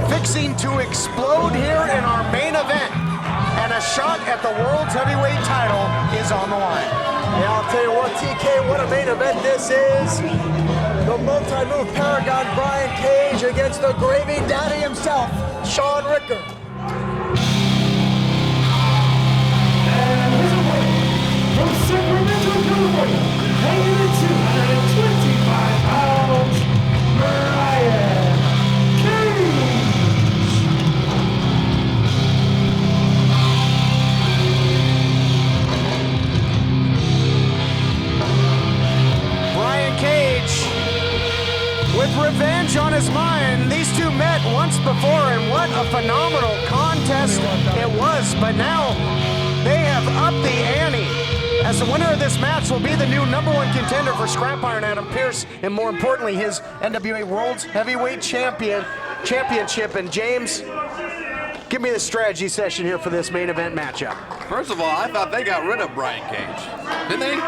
fixing to explode here in our main event. And a shot at the world's heavyweight title is on the line. Yeah, I'll tell you what, TK, what a main event this is. The multi-move paragon Brian Cage against the gravy daddy himself, Shaun Ricker. From Sacramento, California, weighing in 225 pounds, Brian Cage. Brian Cage, with revenge on his mind. These two met once before, and what a phenomenal contest it was. But now they have upped the ante, as the winner of this match will be the new #1 contender for Scrap Iron Adam Pearce, and more importantly, his NWA World's Heavyweight Championship. And James, give me the strategy session here for this main event matchup. First of all, I thought they got rid of Brian Cage. Didn't they?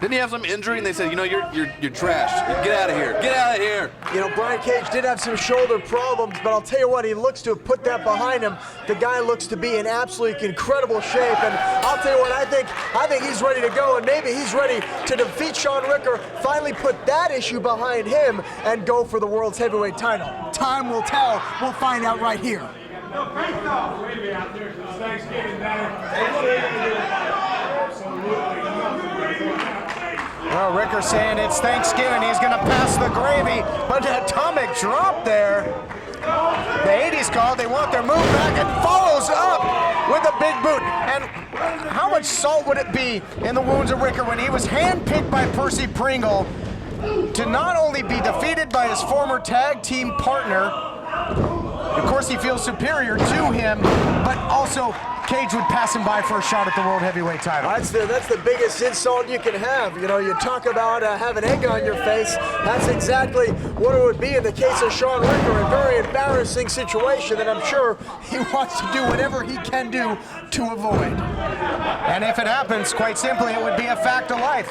Didn't he have some injury and they said, you know, you're trash. Get out of here. Get out of here. You know, Brian Cage did have some shoulder problems, but I'll tell you what, he looks to have put that behind him. The guy looks to be in absolutely incredible shape, and I'll tell you what, I think he's ready to go, and maybe he's ready to defeat Shaun Ricker, finally put that issue behind him, and go for the world's heavyweight title. Time will tell. We'll find out right here. No, great stuff. We're going to be out there for Thanksgiving dinner. Absolutely. Well, Ricker's saying it's Thanksgiving. He's going to pass the gravy, but an atomic drop there. The 80s call, they want their move back, and follows up with a big boot. And how much salt would it be in the wounds of Ricker when he was handpicked by Percy Pringle to not only be defeated by his former tag team partner, of course he feels superior to him, but also Cage would pass him by for a shot at the World Heavyweight title. That's the biggest insult you can have. You know, you talk about having egg on your face. That's exactly what it would be in the case of Shaun Ricker. A very embarrassing situation that I'm sure he wants to do whatever he can do to avoid. And if it happens, quite simply, it would be a fact of life.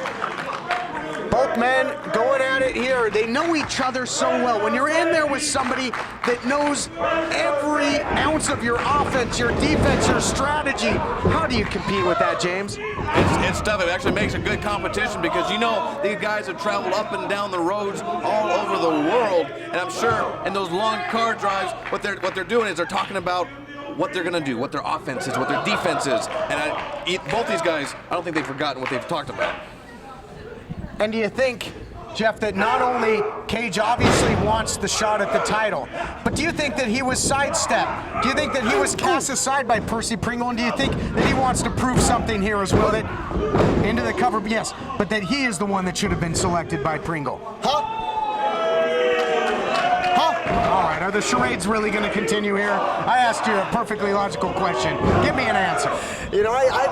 Both men going at it here. They know each other so well. When you're in there with somebody that knows every ounce of your offense, your defense, your strategy, how do you compete with that, James? It's tough. It actually makes a good competition because, you know, these guys have traveled up and down the roads all over the world. And I'm sure in those long car drives, what they're doing is they're talking about what they're going to do, what their offense is, what their defense is. And both these guys, I don't think they've forgotten what they've talked about. And do you think, Jeff, that not only Cage obviously wants the shot at the title, but do you think that he was sidestepped? Do you think that he was cast aside by Percy Pringle? And do you think that he wants to prove something here as well, that into the cover, yes, but that he is the one that should have been selected by Pringle? Huh? All right, are the charades really going to continue here? I asked you a perfectly logical question. Give me an answer. You know, I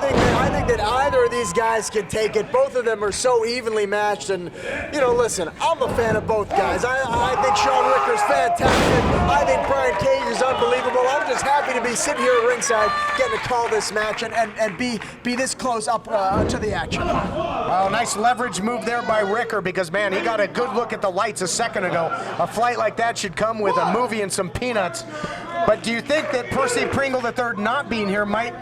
think that either of these guys can take it. Both of them are so evenly matched, and you know, listen, I'm a fan of both guys. I think Shaun Ricker's fantastic. I think Brian Cage is unbelievable. I'm just happy to be sitting here at ringside, getting to call this match and be this close up to the action. Well, nice leverage move there by Ricker, because man, he got a good look at the lights a second ago. A flight like that should come with a movie and some peanuts. But do you think that Percy Pringle III not being here might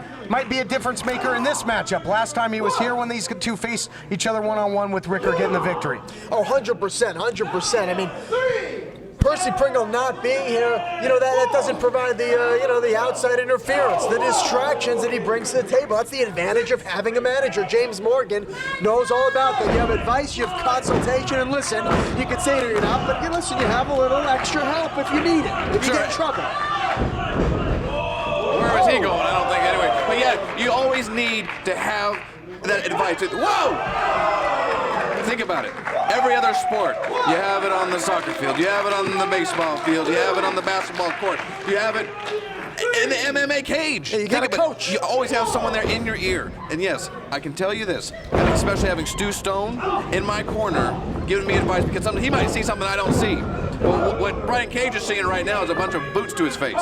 be a difference maker in this matchup? Last time he was here when these two faced each other one-on-one with Ricker getting the victory. Oh, 100%, 100%. I mean, Percy Pringle not being here, you know, that doesn't provide the, you know, the outside interference, the distractions that he brings to the table. That's the advantage of having a manager. James Morgan knows all about that. You have advice, you have consultation, and listen, you can say to yourself, but you listen, you have a little extra help if you need it, if you get in trouble. Where is he going? I don't think anyway. But yeah, you always need to have that advice. Whoa! Think about it. Every other sport, you have it on the soccer field, you have it on the baseball field, you have it on the basketball court, you have it in the MMA cage. Yeah, you got a coach. You always have someone there in your ear. And yes, I can tell you this, and especially having Stu Stone in my corner giving me advice, because he might see something I don't see. But what Brian Cage is seeing right now is a bunch of boots to his face.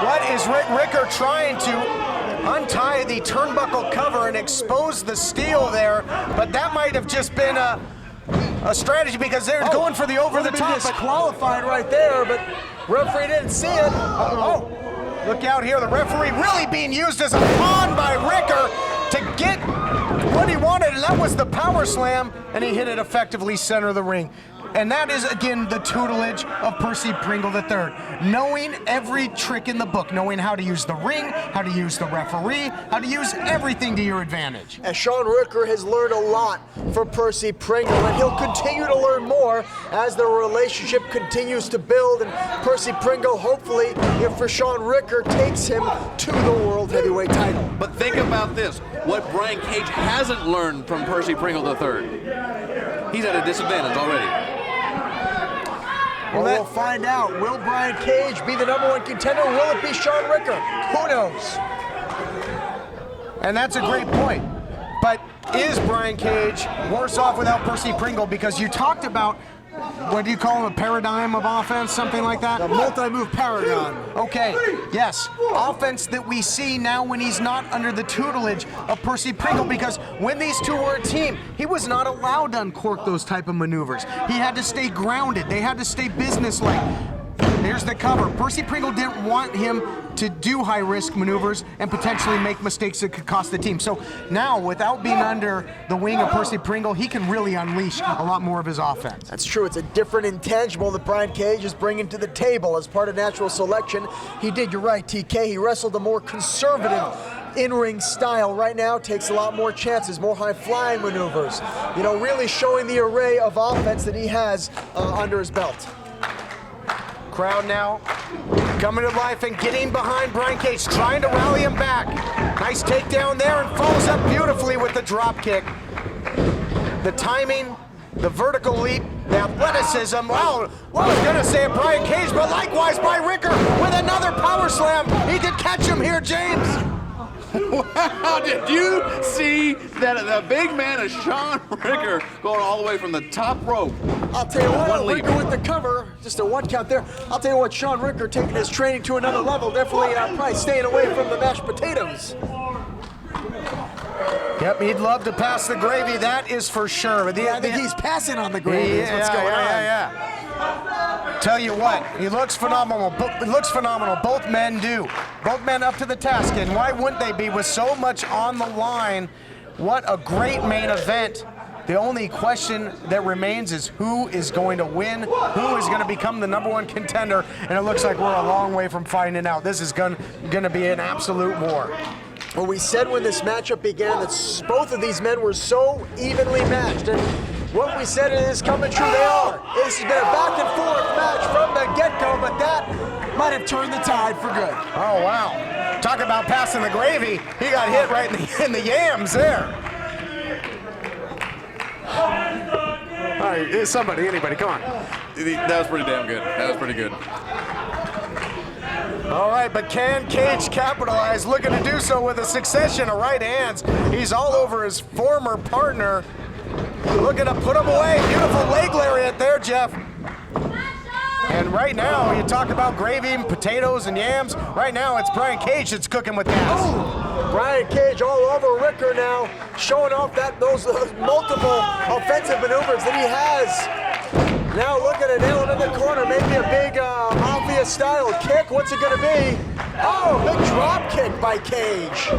What is Ricker trying to untie the turnbuckle cover and expose the steel there? But that might have just been a a strategy because they're going for the over the top. Disqualified right there, but referee didn't see it. Oh, look out here. The referee really being used as a pawn by Ricker to get what he wanted, and that was the power slam, and he hit it effectively center of the ring. And that is, again, the tutelage of Percy Pringle III. Knowing every trick in the book, knowing how to use the ring, how to use the referee, how to use everything to your advantage. And Shaun Ricker has learned a lot from Percy Pringle, and he'll continue to learn more as their relationship continues to build. And Percy Pringle, hopefully, if for Shaun Ricker, takes him to the World Heavyweight title. But think about this, what Brian Cage hasn't learned from Percy Pringle III. He's at a disadvantage already. Well, we'll find out. Will Brian Cage be the #1 contender? Will it be Shaun Ricker? Who knows? And that's a great point. But is Brian Cage worse off without Percy Pringle? Because you talked about, what do you call him, a paradigm of offense, something like that? A multi-move paradigm. Okay, yes. Offense that we see now when he's not under the tutelage of Percy Pringle, because when these two were a team, he was not allowed to uncork those type of maneuvers. He had to stay grounded. They had to stay businesslike. There's the cover. Percy Pringle didn't want him to do high-risk maneuvers and potentially make mistakes that could cost the team. So now, without being under the wing of Percy Pringle, he can really unleash a lot more of his offense. That's true. It's a different intangible that Brian Cage is bringing to the table as part of natural selection. He did, you're right, TK. He wrestled a more conservative in-ring style. Right now takes a lot more chances, more high-flying maneuvers. You know, really showing the array of offense that he has under his belt. Crowd now coming to life and getting behind Brian Cage, trying to rally him back. Nice takedown there, and follows up beautifully with the drop kick. The timing, the vertical leap, the athleticism. Wow, I was going to say Brian Cage, but likewise by Ricker with another power slam. He could catch him here, James. Wow, did you see that the big man of Shaun Ricker going all the way from the top rope? I'll tell you what, One leap. Ricker with the cover, just a one count there. I'll tell you what, Shaun Ricker taking his training to another level, definitely probably staying away from the mashed potatoes. Yep, he'd love to pass the gravy, that is for sure. But I think he's passing on the gravy. Is what's going on. Tell you what, he looks phenomenal. Both men do. Both men up to the task, and why wouldn't they be with so much on the line? What a great main event. The only question that remains is who is going to win, who is going to become the #1 contender, and it looks like we're a long way from finding out. This is going to be an absolute war. Well, we said when this matchup began that both of these men were so evenly matched, and what we said is coming true, they are. This has been a back and forth match from the get-go, but that might have turned the tide for good. Oh, wow. Talk about passing the gravy. He got hit right in the yams there. All right, somebody, anybody, come on. That was pretty damn good. That was pretty good. All right, but can Cage capitalize? Looking to do so with a succession of right hands. He's all over his former partner. Looking to put him away. Beautiful leg lariat there, Jeff. And right now, you talk about gravy and potatoes and yams. Right now, it's Brian Cage that's cooking with gas. Oh, Brian Cage all over Ricker now, showing off those multiple offensive maneuvers that he has. Now looking to nail it in the corner, maybe a big Mafia-style kick. What's it going to be? Oh, big drop kick by Cage.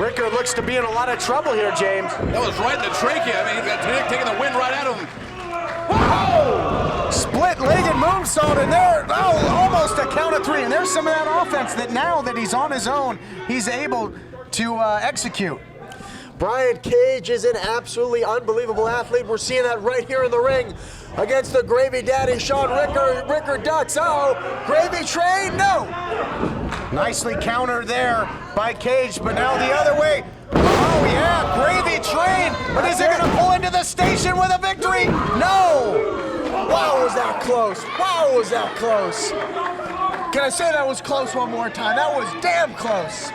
Ricker looks to be in a lot of trouble here, James. That was right in the trachea. I mean, he got taking the wind right out of him. Whoa! Split-legged moonsault, and there, almost a count of 3. And there's some of that offense that now that he's on his own, he's able to execute. Brian Cage is an absolutely unbelievable athlete. We're seeing that right here in the ring against the Gravy Daddy, Shaun Ricker. Ricker ducks. Oh, Gravy train? No. Nicely countered there by Cage, but now the other way. Oh, yeah, Gravy train. But is it going to pull into the station with a victory? No. Wow, was that close. Wow, was that close. Can I say that was close one more time? That was damn close.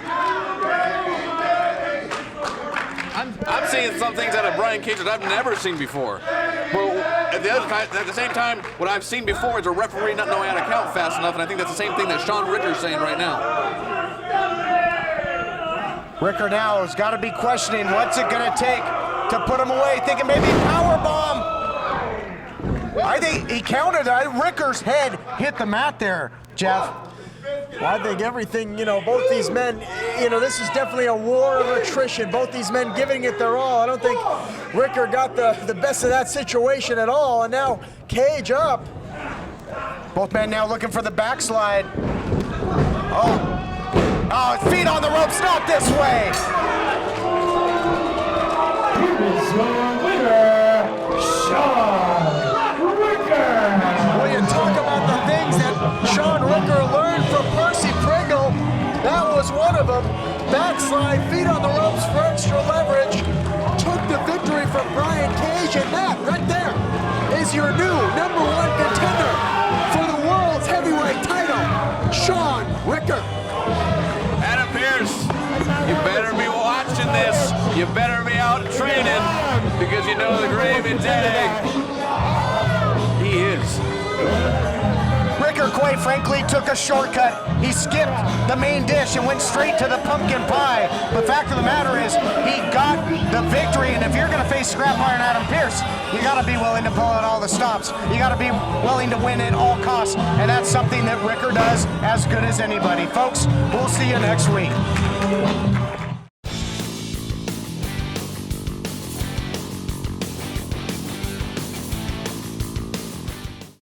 I'm seeing some things out of Brian Cage that I've never seen before. Well, at the same time, what I've seen before is a referee not knowing how to count fast enough, and I think that's the same thing that Shaun Ricker's saying right now. Ricker now has got to be questioning what's it going to take to put him away, thinking maybe power bomb. He counted. Ricker's head hit the mat there, Jeff. I think everything, both these men, this is definitely a war of attrition. Both these men giving it their all. I don't think Ricker got the best of that situation at all. And now Cage up. Both men now looking for the backslide. Oh, feet on the ropes, not this way. Here's your winner, Shaun Ricker. When you talk about the things that Shaun Ricker learned from Percy Pringle, that was one of them. Backslide, feet on the ropes for extra leverage. Took the victory from Brian Cage, and that right there is your new #1 contender for the world's heavyweight title, Shaun Ricker. Adam Pearce, you better be watching this. You better be out training because you know the gravy day. He is. Ricker, quite frankly, took a shortcut. He skipped the main dish and went straight to the pumpkin pie. The fact of the matter is, he got the victory, and if you're going to face Scrap Iron Adam Pearce, you got to be willing to pull out all the stops. You got to be willing to win at all costs, and that's something that Ricker does as good as anybody. Folks, we'll see you next week.